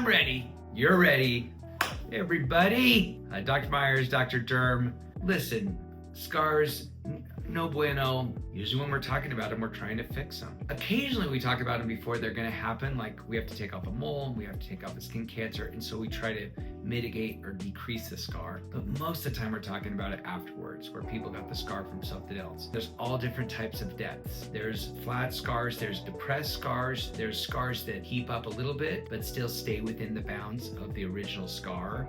I'm ready. You're ready. Hey everybody. Dr. Myers, Dr. Derm. Listen, scars, no bueno. Usually when we're talking about them, we're trying to fix them. Occasionally we talk about them before they're gonna happen, like we have to take off a mole, we have to take off a skin cancer, and so we try to mitigate or decrease the scar. But most of the time we're talking about it afterwards, where people got the scar from something else. There's all different types of depths. There's flat scars, there's depressed scars, there's scars that heap up a little bit, but still stay within the bounds of the original scar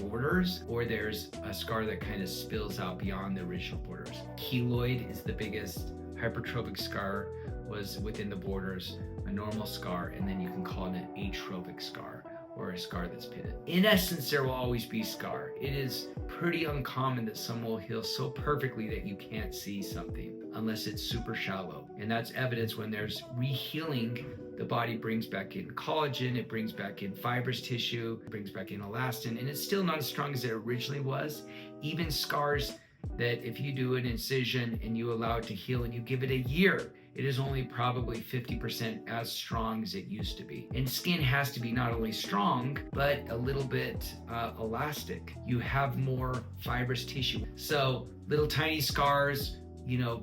borders, or there's a scar that kind of spills out beyond the original borders. Keloid is the biggest. Hypertrophic scar was within the borders, a normal scar, and then you can call it an atrophic scar, or a scar that's pitted. In essence, there will always be scar. It is pretty uncommon that someone will heal so perfectly that you can't see something, unless it's super shallow. And that's evidence when there's rehealing. The body brings back in collagen, it brings back in fibrous tissue, it brings back in elastin, and it's still not as strong as it originally was. Even scars that if you do an incision and you allow it to heal and you give it a year, it is only probably 50% as strong as it used to be. And skin has to be not only strong, but a little bit elastic. You have more fibrous tissue. So little tiny scars,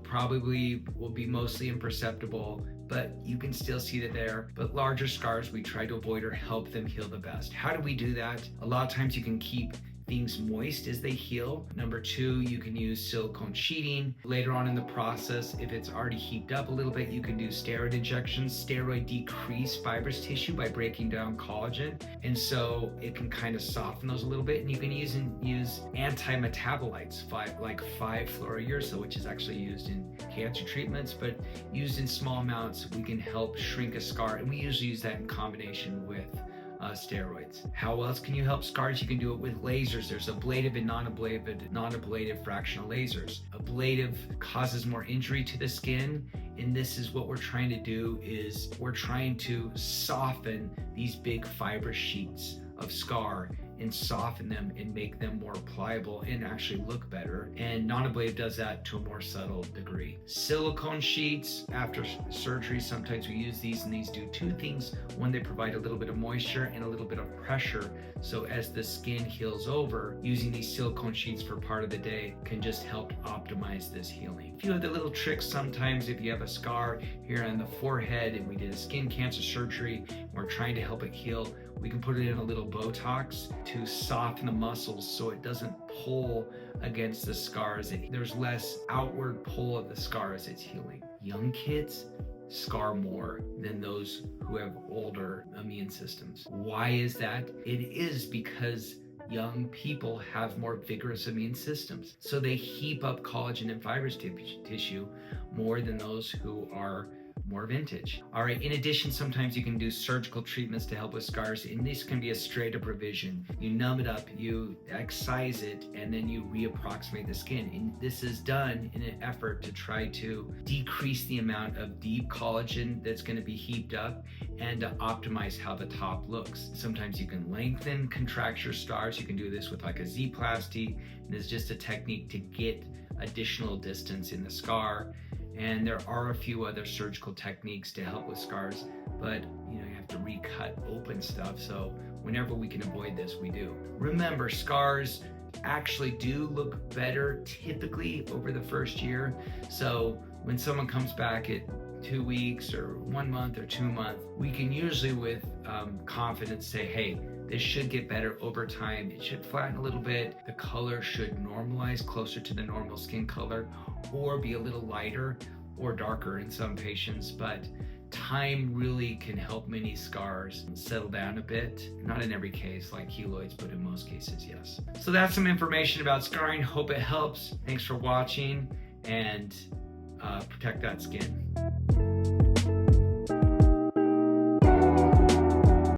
probably will be mostly imperceptible, but you can still see that there. But larger scars, we try to avoid or help them heal the best. How do we do that? A lot of times you can keep things moist as they heal. Number two, you can use silicone sheeting. Later on in the process, if it's already heaped up a little bit, you can do steroid injections. Steroid decrease fibrous tissue by breaking down collagen, and so it can kind of soften those a little bit. And you can use anti-metabolites, like 5-fluorouracil, which is actually used in cancer treatments, but used in small amounts, we can help shrink a scar, and we usually use that in combination with steroids. How else can you help scars? You can do it with lasers. There's ablative and non-ablative fractional lasers. Ablative causes more injury to the skin, and this is what we're trying to do, is we're trying to soften these big fibrous sheets of scar and soften them and make them more pliable and actually look better. And non-ablative does that to a more subtle degree. Silicone sheets, after surgery, sometimes we use these, and these do two things. One, they provide a little bit of moisture and a little bit of pressure. So as the skin heals over, using these silicone sheets for part of the day can just help optimize this healing. A few of the little tricks, sometimes if you have a scar here on the forehead and we did a skin cancer surgery, and we're trying to help it heal, we can put it in a little Botox to soften the muscles so it doesn't pull against the scars. There's less outward pull of the scar as it's healing. Young kids scar more than those who have older immune systems. Why is that? It is because young people have more vigorous immune systems. So they heap up collagen and fibrous tissue more than those who are more vintage. All right, in addition, sometimes you can do surgical treatments to help with scars, and this can be a straight up revision. You numb it up, you excise it, and then you reapproximate the skin. And this is done in an effort to try to decrease the amount of deep collagen that's going to be heaped up and to optimize how the top looks. Sometimes you can lengthen, contract your scars. You can do this with like a Z-plasty, and it's just a technique to get additional distance in the scar. And there are a few other surgical techniques to help with scars, but you have to recut open stuff. So whenever we can avoid this, we do. Remember, scars actually do look better typically over the first year. So when someone comes back at 2 weeks or 1 month or 2 months, we can usually with confidence say, hey, this should get better over time. It should flatten a little bit. The color should normalize closer to the normal skin color, or be a little lighter or darker in some patients. But time really can help many scars settle down a bit. Not in every case, like keloids, but in most cases, yes. So that's some information about scarring. Hope it helps. Thanks for watching, and protect that skin.